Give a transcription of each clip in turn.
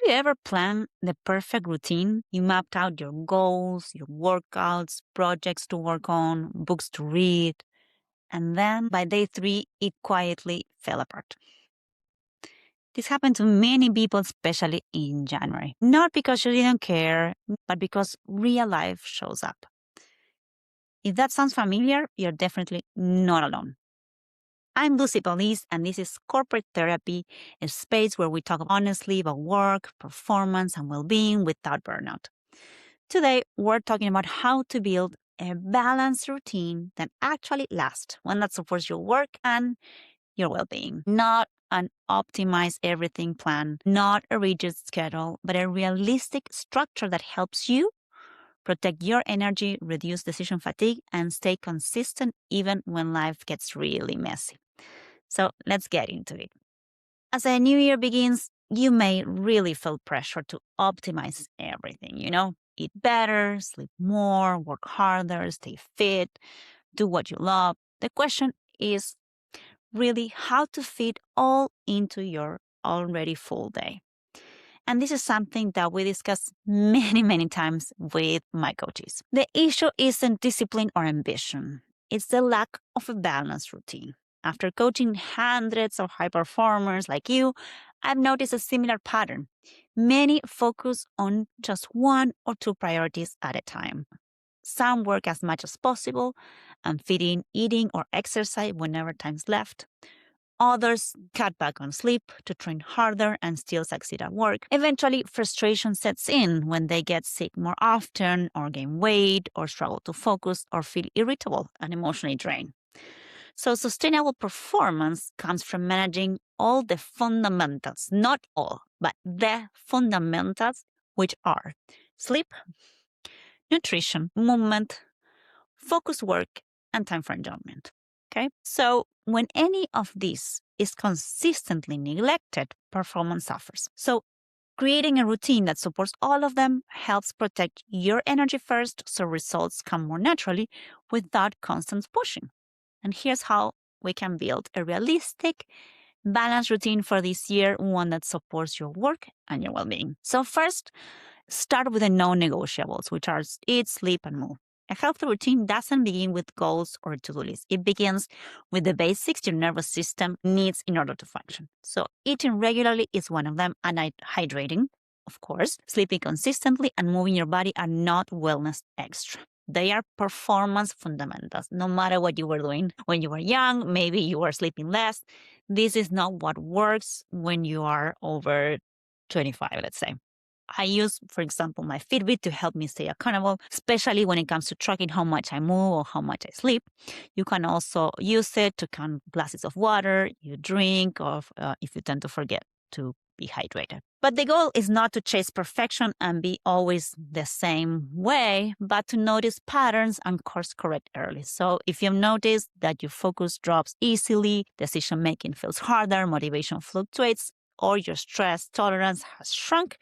you ever planned the perfect routine? You mapped out your goals, your workouts, projects to work on, books to read, and then by day 3, it quietly fell apart. This happened to many people, especially in January. Not because you didn't care, but because real life shows up. If that sounds familiar, you're definitely not alone. I'm Lucy Paulise, and this is Corporate Therapy, a space where we talk honestly about work, performance, and well-being without burnout. Today, we're talking about how to build a balanced routine that actually lasts, one that supports your work and your well-being. Not an optimize everything plan, not a rigid schedule, but a realistic structure that helps you protect your energy, reduce decision fatigue, and stay consistent even when life gets really messy. So let's get into it. As a new year begins, you may really feel pressure to optimize everything, eat better, sleep more, work harder, stay fit, do what you love. The question is really how to fit all into your already full day. And this is something that we discuss many, many times with my coaches. The issue isn't discipline or ambition. It's the lack of a balanced routine. After coaching hundreds of high performers like you, I've noticed a similar pattern. Many focus on just one or two priorities at a time. Some work as much as possible and fit in eating or exercise whenever time's left. Others cut back on sleep to train harder and still succeed at work. Eventually, frustration sets in when they get sick more often or gain weight or struggle to focus or feel irritable and emotionally drained. So sustainable performance comes from managing all the fundamentals, not all, but the fundamentals, which are sleep, nutrition, movement, focus work, and time for enjoyment. Okay? So when any of these is consistently neglected, performance suffers. So creating a routine that supports all of them helps protect your energy first so results come more naturally without constant pushing. And here's how we can build a realistic, balanced routine for this year, one that supports your work and your well-being. So first, start with the non-negotiables, which are eat, sleep, and move. A healthy routine doesn't begin with goals or to-do lists. It begins with the basics your nervous system needs in order to function. So eating regularly is one of them, and hydrating, of course. Sleeping consistently and moving your body are not wellness extra. They are performance fundamentals. No matter what you were doing when you were young, maybe you were sleeping less. This is not what works when you are over 25, let's say. I use, for example, my Fitbit to help me stay accountable, especially when it comes to tracking how much I move or how much I sleep. You can also use it to count glasses of water you drink, or if you tend to forget to be hydrated. But the goal is not to chase perfection and be always the same way, but to notice patterns and course correct early. So if you've noticed that your focus drops easily, decision making feels harder, motivation fluctuates, or your stress tolerance has shrunk,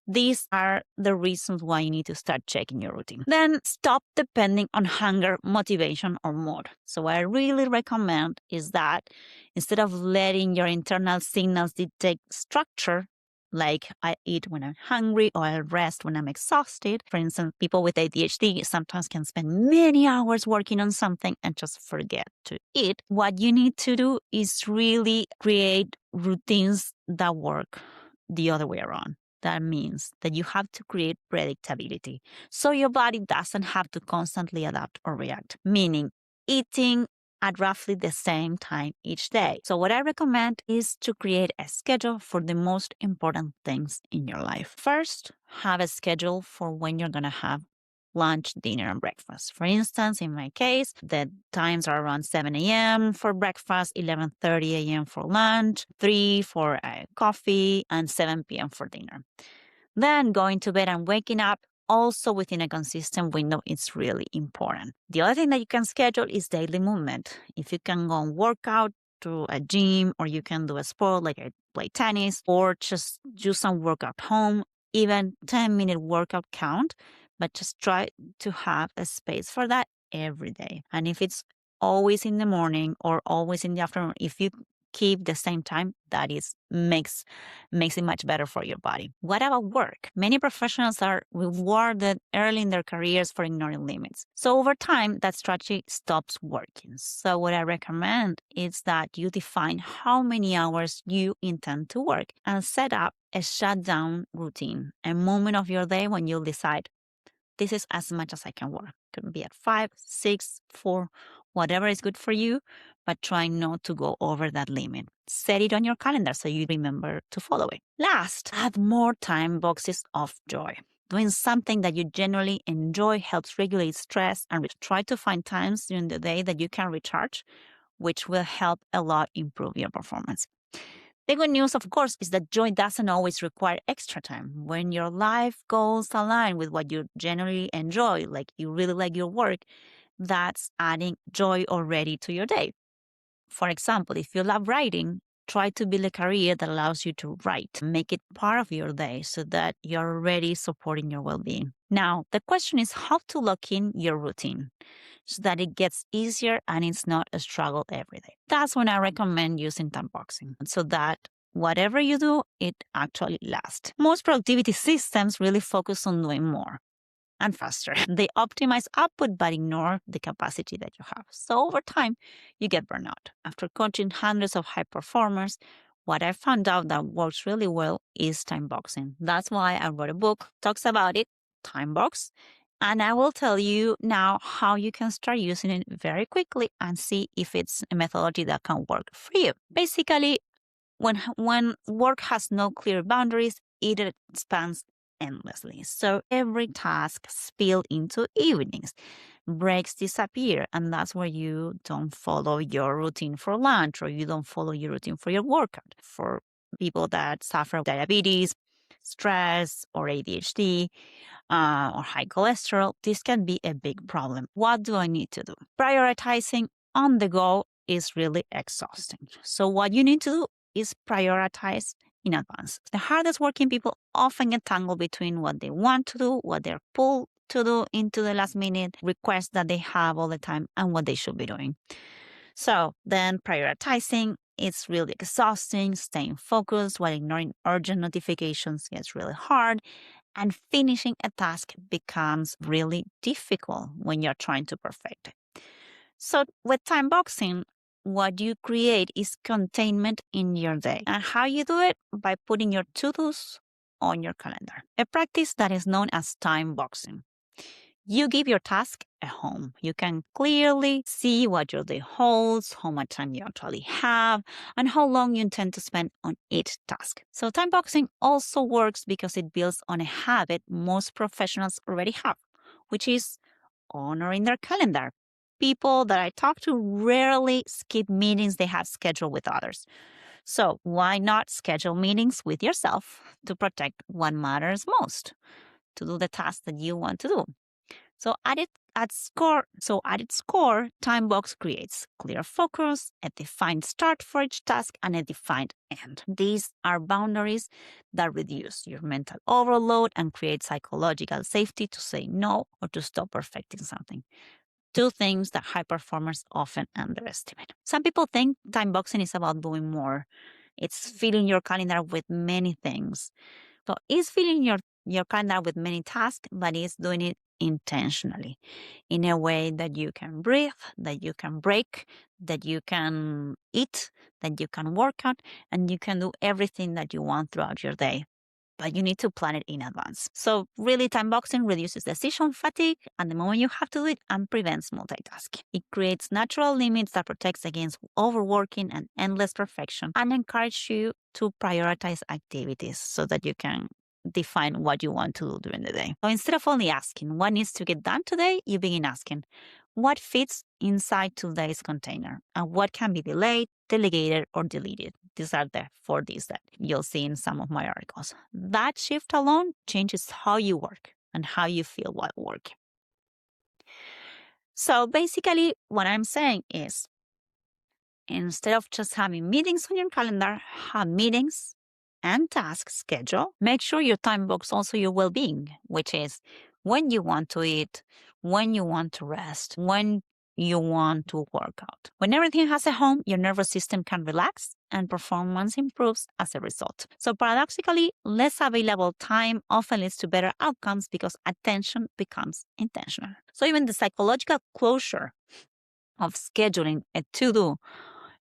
these are the reasons why you need to start checking your routine. Then stop depending on hunger, motivation, or mood. So what I really recommend is that instead of letting your internal signals dictate structure, like I eat when I'm hungry or I rest when I'm exhausted. For instance, people with ADHD sometimes can spend many hours working on something and just forget to eat. What you need to do is really create routines that work the other way around. That means that you have to create predictability so your body doesn't have to constantly adapt or react, meaning eating at roughly the same time each day. So what I recommend is to create a schedule for the most important things in your life. First, have a schedule for when you're going to have lunch, dinner, and breakfast. For instance, in my case, the times are around 7 a.m. for breakfast, 11:30 a.m. for lunch, 3 for coffee, and 7 p.m. for dinner. Then going to bed and waking up also within a consistent window is really important. The other thing that you can schedule is daily movement. If you can go and work out to a gym, or you can do a sport like play tennis, or just do some work at home, even 10-minute workout count, but just try to have a space for that every day. And if it's always in the morning or always in the afternoon, if you keep the same time, that is makes it much better for your body. What about work? Many professionals are rewarded early in their careers for ignoring limits. So over time, that strategy stops working. So what I recommend is that you define how many hours you intend to work and set up a shutdown routine, a moment of your day when you'll decide, this is as much as I can work. It could be at 5, 6, 4, whatever is good for you, but try not to go over that limit. Set it on your calendar so you remember to follow it. Last, add more time boxes of joy. Doing something that you genuinely enjoy helps regulate stress, and try to find times during the day that you can recharge, which will help a lot improve your performance. The good news, of course, is that joy doesn't always require extra time. When your life goals align with what you generally enjoy, like you really like your work, that's adding joy already to your day. For example, if you love writing, try to build a career that allows you to write. Make it part of your day so that you're already supporting your well-being. Now, the question is how to lock in your routine so that it gets easier and it's not a struggle every day. That's when I recommend using time boxing so that whatever you do, it actually lasts. Most productivity systems really focus on doing more and faster. They optimize output but ignore the capacity that you have. So over time, you get burnout. After coaching hundreds of high performers, what I found out that works really well is time boxing. That's why I wrote a book, talks about it, Time Box. And I will tell you now how you can start using it very quickly and see if it's a methodology that can work for you. Basically, when work has no clear boundaries, it expands endlessly. So every task spills into evenings. Breaks disappear, and that's where you don't follow your routine for lunch or you don't follow your routine for your workout. For people that suffer diabetes, stress, or ADHD, or high cholesterol, this can be a big problem. What do I need to do? Prioritizing on the go is really exhausting. So what you need to do is prioritize in advance. The hardest working people often get tangled between what they want to do, what they're pulled to do into the last minute, requests that they have all the time, and what they should be doing. So then prioritizing, it's really exhausting. Staying focused while ignoring urgent notifications gets really hard. And finishing a task becomes really difficult when you're trying to perfect it. So with time boxing, what you create is containment in your day. And how you do it? By putting your to-dos on your calendar. A practice that is known as time boxing. You give your task a home. You can clearly see what your day holds, how much time you actually have, and how long you intend to spend on each task. So time boxing also works because it builds on a habit most professionals already have, which is honoring their calendar. People that I talk to rarely skip meetings they have scheduled with others. So why not schedule meetings with yourself to protect what matters most, to do the tasks that you want to do? So at its core, time box creates clear focus, a defined start for each task, and a defined end. These are boundaries that reduce your mental overload and create psychological safety to say no or to stop perfecting something. Two things that high performers often underestimate. Some people think time boxing is about doing more. It's filling your calendar with many things. So it's filling your calendar with many tasks, but it's doing it intentionally in a way that you can breathe, that you can break, that you can eat, that you can work out, and you can do everything that you want throughout your day. But you need to plan it in advance. So really, time boxing reduces decision fatigue at the moment you have to do it and prevents multitasking. It creates natural limits that protects against overworking and endless perfection and encourages you to prioritize activities so that you can define what you want to do during the day. So instead of only asking what needs to get done today, you begin asking what fits inside today's container and what can be delayed, delegated, or deleted. These are the 4Ds that you'll see in some of my articles. That shift alone changes how you work and how you feel while working. So basically, what I'm saying is, instead of just having meetings on your calendar, have meetings and task schedule. Make sure your time box also your well-being, which is when you want to eat, when you want to rest, when you want to work out. When everything has a home, your nervous system can relax and performance improves as a result. So paradoxically, less available time often leads to better outcomes because attention becomes intentional. So even the psychological closure of scheduling a to-do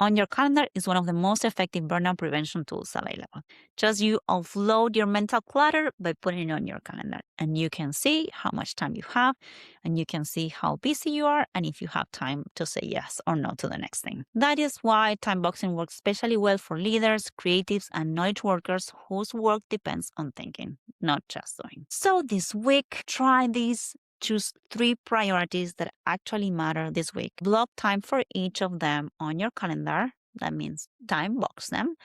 on your calendar is one of the most effective burnout prevention tools available. Just you offload your mental clutter by putting it on your calendar, and you can see how much time you have, and you can see how busy you are, and if you have time to say yes or no to the next thing. That is why time boxing works especially well for leaders, creatives, and knowledge workers whose work depends on thinking, not just doing. So this week, try this. Choose 3 priorities that actually matter this week. Block time for each of them on your calendar. That means time box them.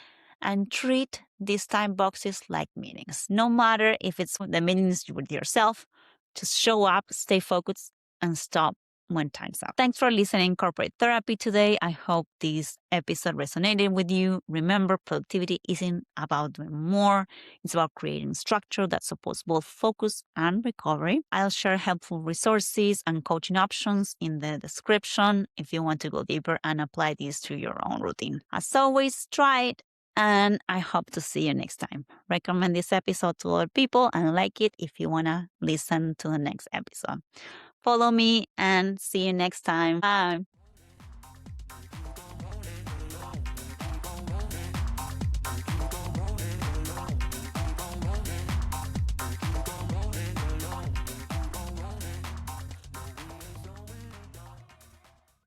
And treat these time boxes like meetings. No matter if it's the meetings with yourself, just show up, stay focused, and stop when time's up. Thanks for listening Corporate Therapy today. I hope this episode resonated with you. Remember, productivity isn't about doing more. It's about creating structure that supports both focus and recovery. I'll share helpful resources and coaching options in the description if you want to go deeper and apply these to your own routine. As always, try it. And I hope to see you next time. Recommend this episode to other people and like it if you want to listen to the next episode. Follow me and see you next time. Bye.